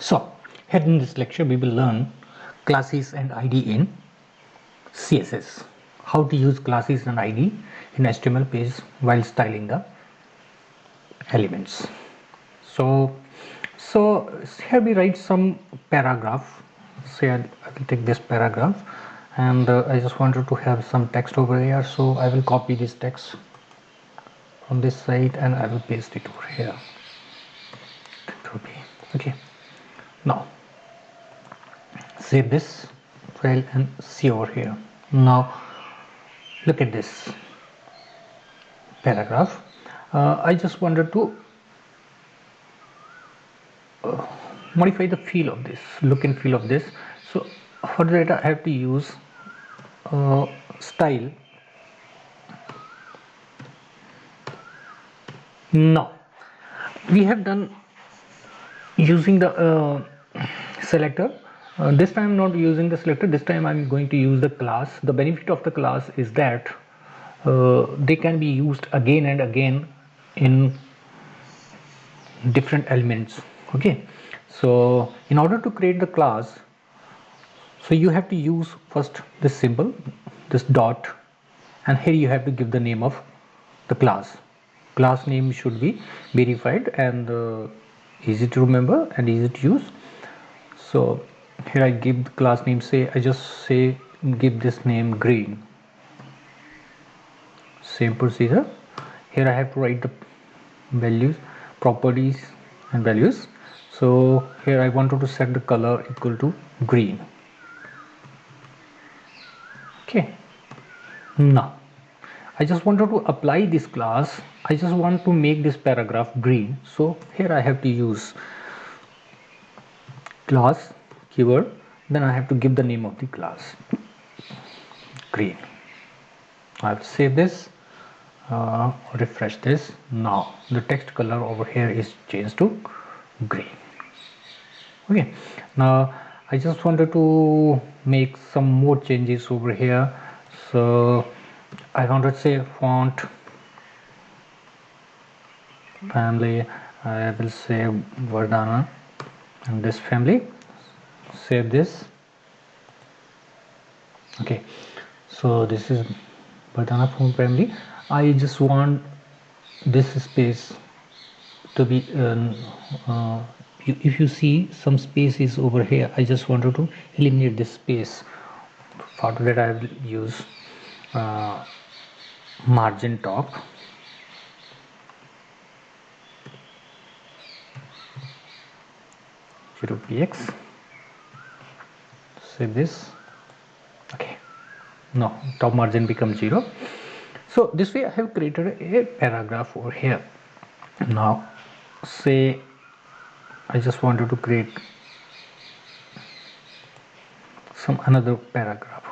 So, here in this lecture, we will learn classes and ID in CSS. How to use classes and ID in HTML page while styling the elements. So, here we write some paragraph. Say I will take this paragraph, and I just wanted to have some text over here. So I will copy this text from this side and I will paste it over here. Okay. Now save this file and see over here. Now look at this paragraph. I just wanted to modify the feel of this, look and feel of this. So for that I have to use style. Now we have done using the selector. This time I'm not using the selector, this time I'm going to use the class. The benefit of the class is that they can be used again and again in different elements. Okay, so in order to create the class, so you have to use first this symbol, this dot, and here you have to give the name of the class. Class name should be verified and easy to remember and easy to use. So here I give the class name, I just say give this name green. Same procedure. Here I have to write the values, properties and values. So here I wanted to set the color equal to green. Okay, now I just wanted to apply this class. I just want to make this paragraph green. So here I have to use class keyword, then I have to give the name of the class green. I'll save this, refresh this. Now the text color over here is changed to green. Okay, now I just wanted to make some more changes over here. So I wanted to say font family, I will say Verdana and this family. Save this. Okay, so this is Verdana font family. I just want this space to be if you see some space is over here, I just wanted to eliminate this space. For that I will use margin top, zero px. Save this. Okay, no, top margin becomes 0. So this way I have created a paragraph over here. Now say I just wanted to create some another paragraph.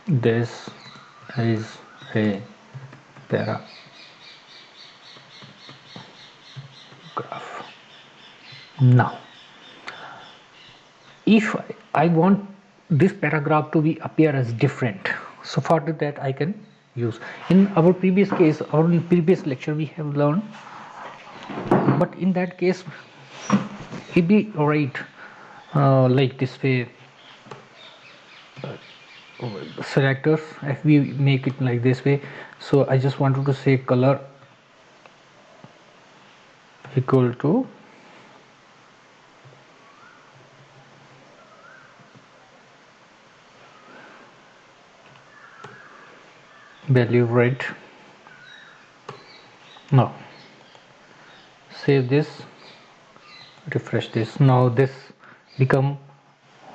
This is a paragraph. Now if I want this paragraph to be appear as different, so for that I can use, in our previous case, our previous lecture we have learned, but in that case it be right like this way, selectors, if we make it like this way. So I just wanted to say color equal to value red. Now save this, refresh this. Now this become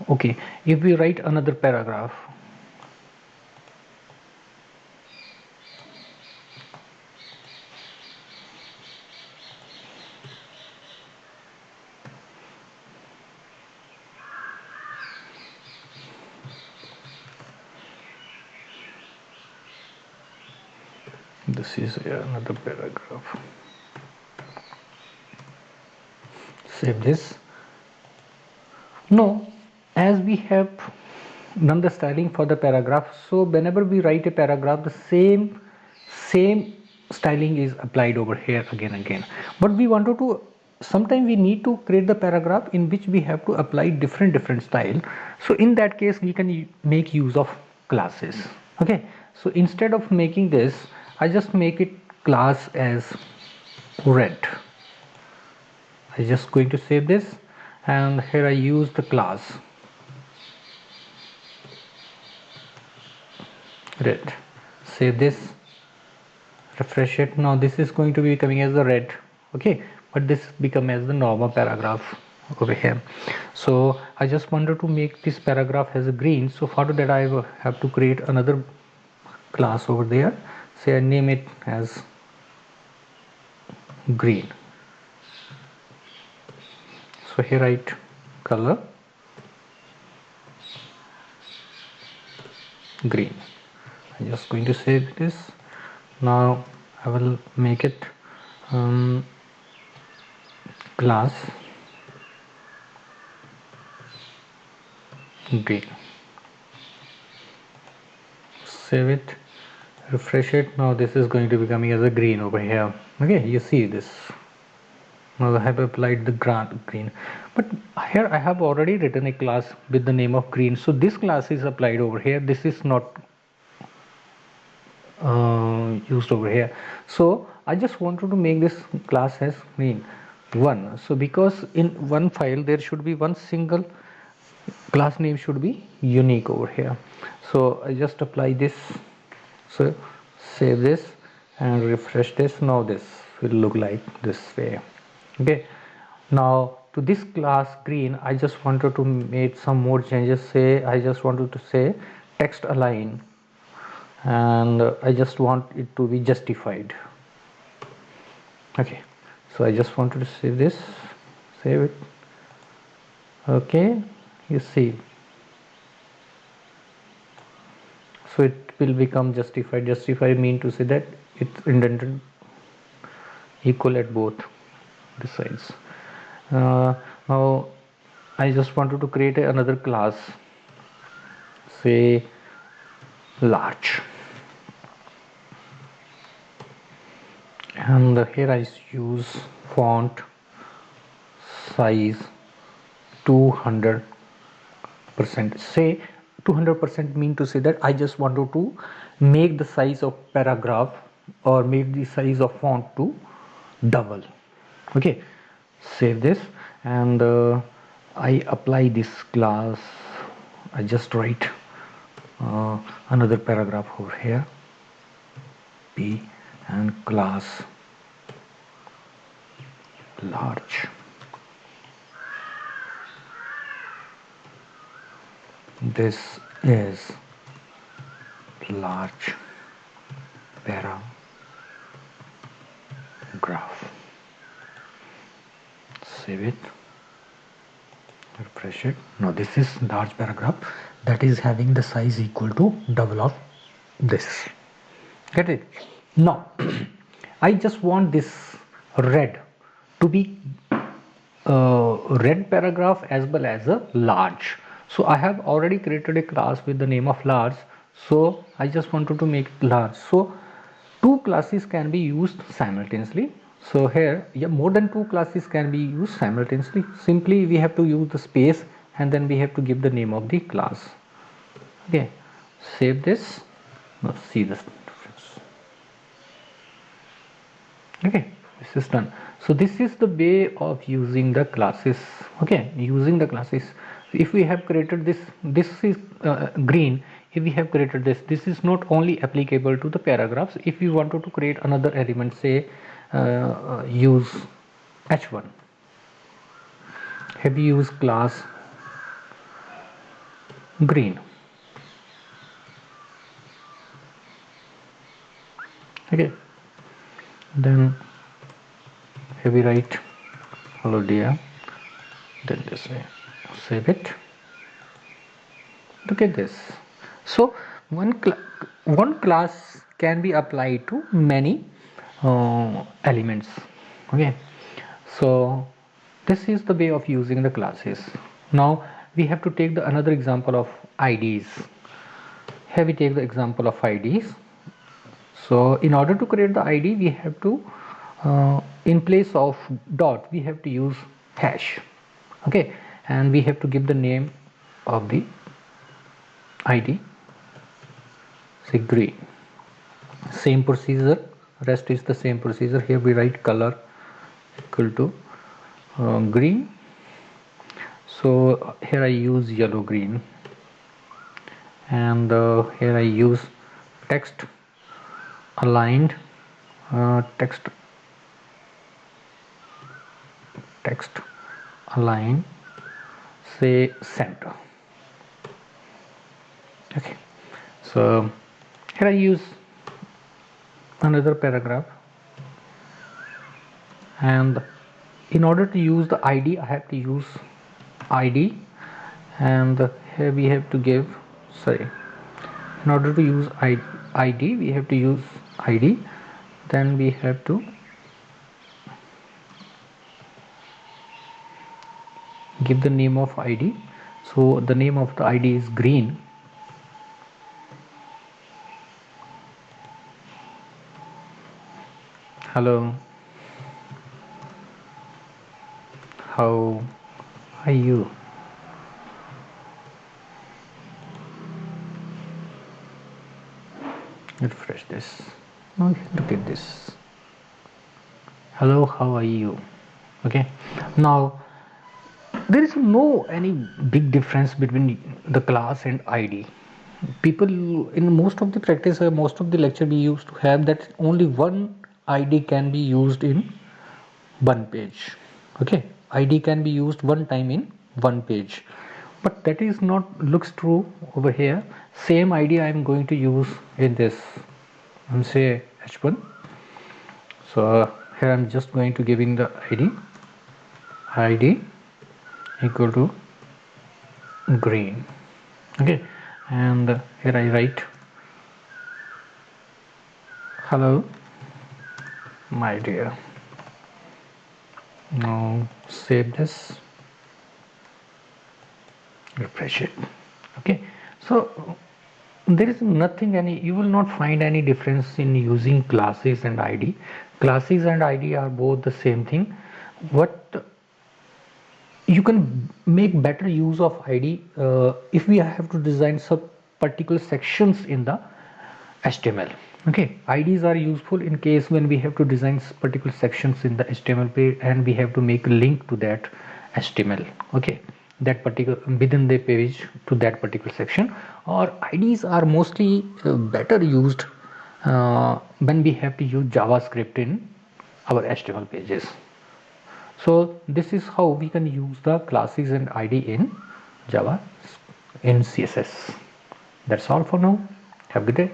okay. If we write another paragraph, this is another paragraph. Save this. Now as we have run the styling for the paragraph. So whenever we write a paragraph, the same styling is applied over here again. But we wanted to, sometimes we need to create the paragraph in which we have to apply different style. So in that case we can make use of classes. Okay, so instead of making this, I just make it class as red. I just going to save this, and here I use the class red. Save this, refresh it. Now this is going to be coming as the red. Okay, but this become as the normal paragraph over here. So I just wanted to make this paragraph as a green. So for that I have to create another class over there. Say I name it as green. So here write color green. I'm just going to save this. Now I will make it class green. Save it, refresh it. Now this is going to be coming as a green over here. Okay, you see this. Now I have applied the green, but here I have already written a class with the name of green, so this class is applied over here. This is not used over here. So I just wanted to make this class as green 1. So because in one file there should be one single class name should be unique over here. So I just apply this. So save this and refresh this. Now this will look like this way. Okay, now to this class green I just wanted to make some more changes. Say I just wanted to say text align, and I just want it to be justified. Okay, so I just wanted to save this, save it. Okay, you see, so it will become justified. Justified mean to say that it's indented equal at both the sides. Now I just wanted to create another class, say large, and here I use font size 200%. Say 200% mean to say that I just wanted to make the size of paragraph or make the size of font to double. Okay, save this, and I apply this class. I just write another paragraph over here, P, and class large. This is large paragraph. Save it, refresh it. Now this is large paragraph that is having the size equal to double of this. Get it? Now I just want this red to be red paragraph as well as a large. So I have already created a class with the name of large, so I just wanted to make it large. So two classes can be used simultaneously. So here, yeah, more than two classes can be used simultaneously. Simply we have to use the space and then we have to give the name of the class. Okay, save this. Now see this difference. Okay, this is done. So this is the way of using the classes. Okay, using the classes. If we have created this is green. If we have created this is not only applicable to the paragraphs. If we wanted to create another element, say use h1, have you use class green. Okay, then here we write hello dear, then this way, save it. Look at this. So one class can be applied to many elements. Okay, so this is the way of using the classes. Now we have to take the another example of IDs. Here we take the example of IDs. So in order to create the ID, we have to in place of dot we have to use hash. Okay, and we have to give the name of the ID, say green. Same procedure, rest is the same procedure. Here we write color equal to green. So here I use yellow green, and here I use text aligned, text align, say center. Okay, so here I use another paragraph, and in order to use the ID I have to use ID, and here we have to give, sorry, in order to use ID we have to use ID, then we have to give the name of ID. So the name of the ID is green. Hello, how are you? Refresh this. Now look at this. Hello, how are you? Okay, now there is no any big difference between the class and ID. People in most of the practice or most of the lecture we used to have that only one ID can be used in one page. Okay, ID can be used one time in one page, but that is not looks true over here. Same ID I am going to use in this, and say h1. So here I'm just going to giving the ID equal to green. Okay, and here I write hello my dear. Now save this, refresh it. Okay, so there is nothing any, you will not find any difference in using classes and ID. Classes and ID are both the same thing. What you can make better use of ID if we have to design some particular sections in the HTML. Okay, IDs are useful in case when we have to design particular sections in the HTML page and we have to make a link to that HTML. Okay, that particular within the page to that particular section. Or IDs are mostly better used when we have to use JavaScript in our HTML pages. So this is how we can use the classes and ID in Java in CSS. That's all for now. Have a good day.